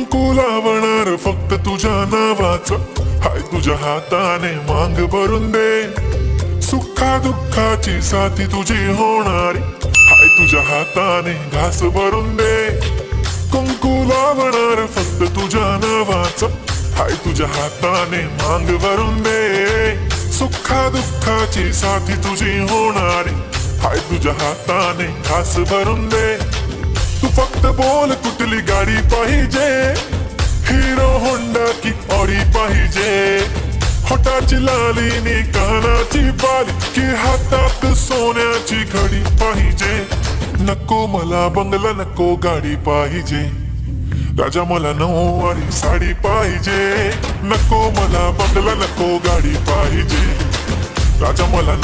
कुंकू लावणार फक्त तुझ्या नावाचं, हाय तुझ्या हाताने मांग भरून दे. सुखा दुःखाची साथी तुझी होणारी, हाय तुझ्या हाताने घास भरून दे. कुंकू लावणार फक्त तुझ्या नावाचं, हाय तुझ्या हाताने मांग भरून दे. सुखा दुःखाची साथी तुझी होणारी, हाय तुझ्या हाताने घास भरून दे. तू फक्त बोल कुठली गाडी पाहिजे, हिरो होंडा की ऑडी पाहिजे. होटाची लाली नी कानाची बाली, की हातात सोन्याची घडी पाहिजे. नको मला बंगला, नको गाडी पाहिजे. राजा मला नऊवारी साडी पाहिजे. नको मला बंगला, नको गाडी पाहिजे. राजा मला